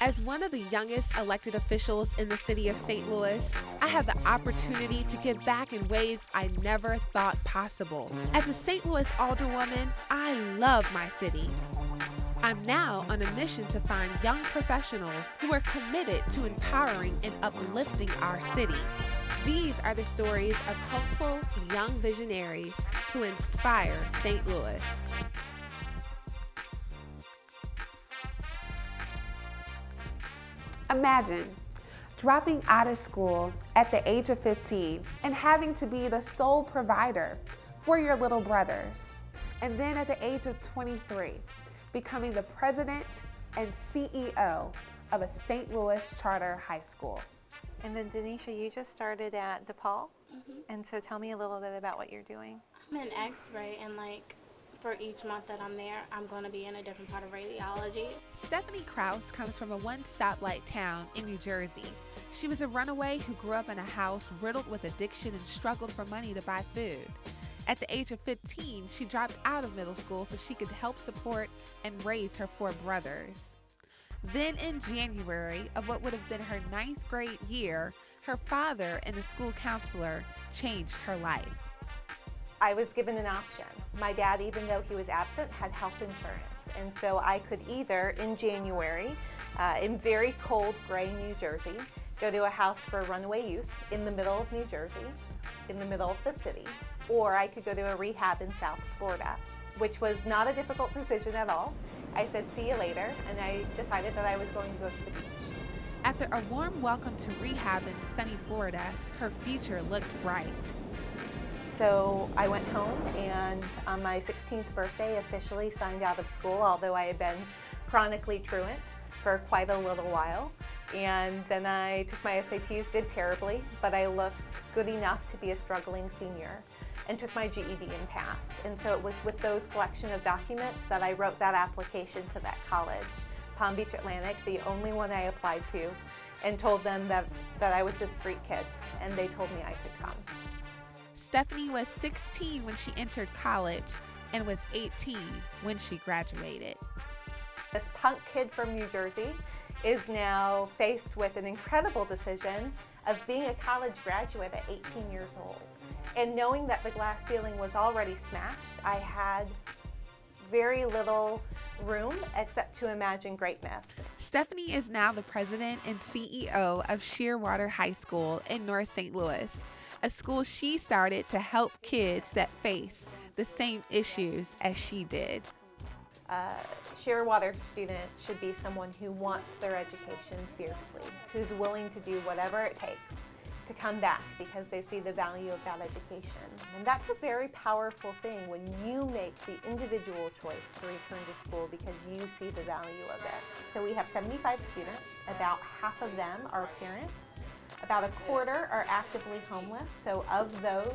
As one of the youngest elected officials in the city of St. Louis, I have the opportunity to give back in ways I never thought possible. As a St. Louis alderwoman, I love my city. I'm now on a mission to find young professionals who are committed to empowering and uplifting our city. These are the stories of hopeful young visionaries who inspire St. Louis. Imagine dropping out of school at the age of 15 and having to be the sole provider for your little brothers. And then at the age of 23, becoming the president and CEO of a St. Louis charter high school. And then Denisha, you just started at DePaul, and so tell me a little bit about what you're doing. I'm an X-ray, and for each month that I'm there, I'm going to be in a different part of radiology. Stephanie Krauss comes from a one-stoplight town in New Jersey. She was a runaway who grew up in a house riddled with addiction and struggled for money to buy food. At the age of 15, she dropped out of middle school so she could help support and raise her 4 brothers. Then in January of what would have been her 9th grade year, her father and the school counselor changed her life. I was given an option. My dad, even though he was absent, had health insurance. And so I could either, in January, in very cold, gray New Jersey, go to a house for runaway youth in the middle of New Jersey, in the middle of the city, or I could go to a rehab in South Florida, which was not a difficult decision at all. I said, see you later, and I decided that I was going to go to the beach. After a warm welcome to rehab in sunny Florida, her future looked bright. So I went home and on my 16th birthday officially signed out of school, although I had been chronically truant for quite a little while. And then I took my SATs, did terribly, but I looked good enough to be a struggling senior and took my GED and passed. And so it was with those collection of documents that I wrote that application to that college, Palm Beach Atlantic, the only one I applied to, and told them that I was a street kid, and they told me I could come. Stephanie was 16 when she entered college and was 18 when she graduated. This punk kid from New Jersey is now faced with an incredible decision of being a college graduate at 18 years old. And knowing that the glass ceiling was already smashed, I had very little room except to imagine greatness. Stephanie is now the president and CEO of Shearwater High School in North St. Louis, a school she started to help kids that face the same issues as she did. Shearwater student should be someone who wants their education fiercely, who's willing to do whatever it takes to come back because they see the value of that education. And that's a very powerful thing when you make the individual choice to return to school because you see the value of it. So we have 75 students, about half of them are parents, about a quarter are actively homeless. So of those,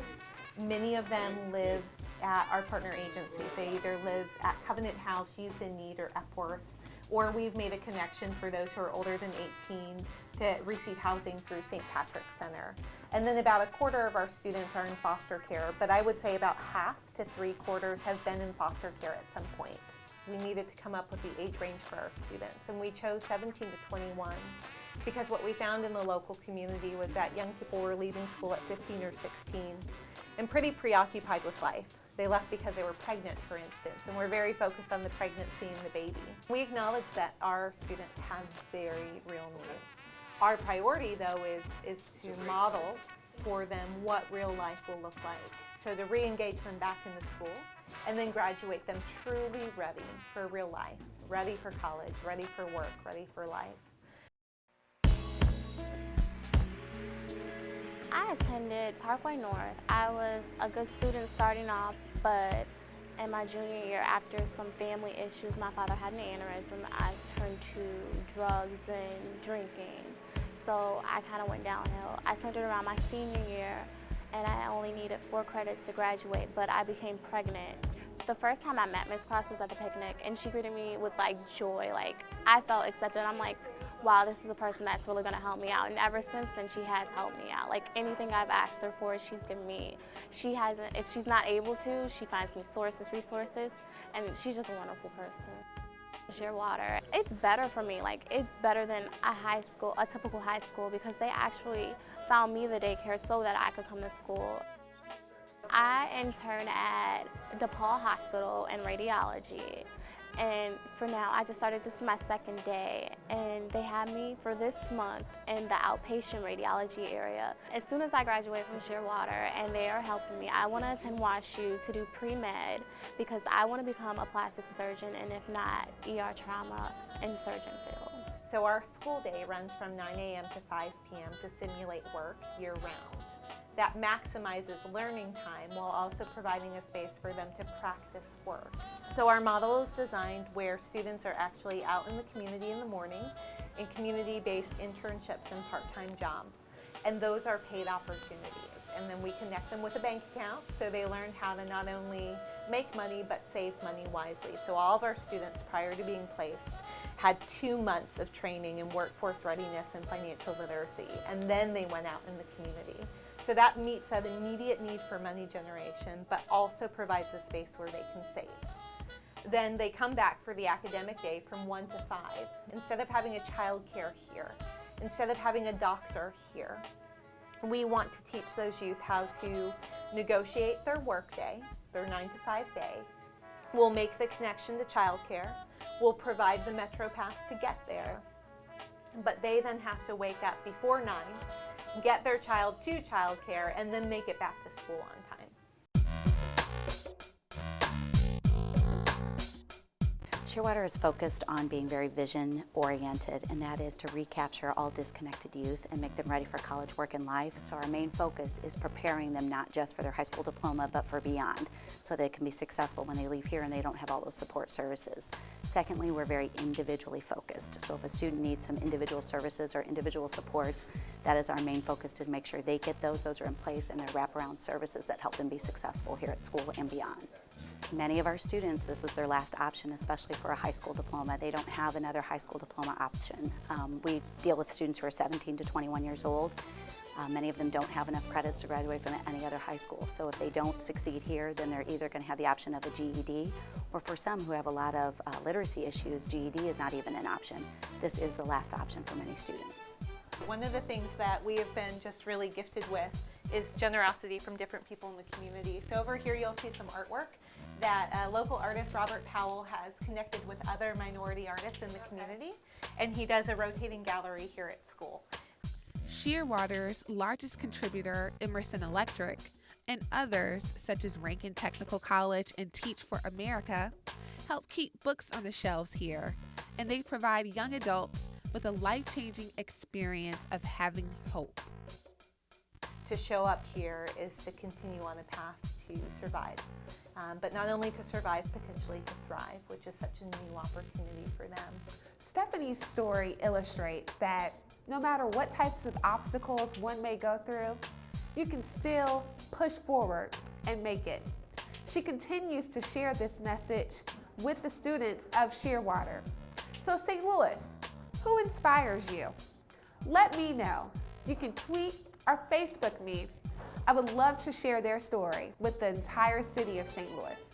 many of them live at our partner agencies. They either live at Covenant House, Youth in Need, or Epworth, or we've made a connection for those who are older than 18 to receive housing through St. Patrick's Center. And then about a quarter of our students are in foster care, but I would say about half to 3/4 have been in foster care at some point. We needed to come up with the age range for our students, and we chose 17 to 21 because what we found in the local community was that young people were leaving school at 15 or 16 and pretty preoccupied with life. They left because they were pregnant, for instance, and we're very focused on the pregnancy and the baby. We acknowledge that our students have very real needs. Our priority, though, is to model for them what real life will look like. So to re-engage them back into school and then graduate them truly ready for real life, ready for college, ready for work, ready for life. I attended Parkway North. I was a good student starting off, but in my junior year, after some family issues, my father had an aneurysm. I turned to drugs and drinking, so I kind of went downhill. I turned it around my senior year, and I only needed 4 credits to graduate, but I became pregnant. The first time I met Miss Krauss was at the picnic, and she greeted me with joy. I felt accepted. I'm like, wow, this is a person that's really gonna help me out. And ever since then, she has helped me out. Anything I've asked her for, she's given me. She hasn't, if she's not able to, she finds me resources, and she's just a wonderful person. Shearwater. It's better for me. Like, it's better than a typical high school, because they actually found me the daycare so that I could come to school. I intern at DePaul Hospital in radiology. And for now, I just started, this is my second day, and they had me for this month in the outpatient radiology area. As soon as I graduate from Shearwater and they are helping me, I want to attend WashU to do pre-med, because I want to become a plastic surgeon, and if not, ER trauma and surgeon field. So our school day runs from 9 a.m. to 5 p.m. to simulate work year-round. That maximizes learning time while also providing a space for them to practice work. So our model is designed where students are actually out in the community in the morning in community-based internships and part-time jobs. And those are paid opportunities. And then we connect them with a bank account so they learn how to not only make money but save money wisely. So all of our students, prior to being placed, had 2 months of training in workforce readiness and financial literacy, and then they went out in the community. So that meets that immediate need for money generation, but also provides a space where they can save. Then they come back for the academic day from 1 to 5. Instead of having a child care here, instead of having a doctor here, we want to teach those youth how to negotiate their work day, their 9 to 5 day. We'll make the connection to childcare. We'll provide the Metro Pass to get there. But they then have to wake up before 9, get their child to childcare, and then make it back to school on time. Shearwater is focused on being very vision-oriented, and that is to recapture all disconnected youth and make them ready for college, work, and life. So our main focus is preparing them not just for their high school diploma, but for beyond, so they can be successful when they leave here and they don't have all those support services. Secondly, we're very individually focused. So if a student needs some individual services or individual supports, that is our main focus, to make sure they get those. Those are in place, and they're wraparound services that help them be successful here at school and beyond. Many of our students, this is their last option, especially for a high school diploma. They don't have another high school diploma option. We deal with students who are 17 to 21 years old. Many of them don't have enough credits to graduate from any other high school. So if they don't succeed here, then they're either going to have the option of a GED, or for some who have a lot of literacy issues, GED is not even an option. This is the last option for many students. One of the things that we have been just really gifted with is generosity from different people in the community. So over here you'll see some artwork that local artist Robert Powell has connected with other minority artists in the community, and he does a rotating gallery here at school. Shearwater's largest contributor, Emerson Electric, and others such as Rankin Technical College and Teach for America help keep books on the shelves here, and they provide young adults with a life-changing experience of having hope. To show up here is to continue on a path to survive, but not only to survive, potentially to thrive, which is such a new opportunity for them. Stephanie's story illustrates that no matter what types of obstacles one may go through, you can still push forward and make it. She continues to share this message with the students of Shearwater. So St. Louis, who inspires you? Let me know. You can tweet or Facebook me. I would love to share their story with the entire city of St. Louis.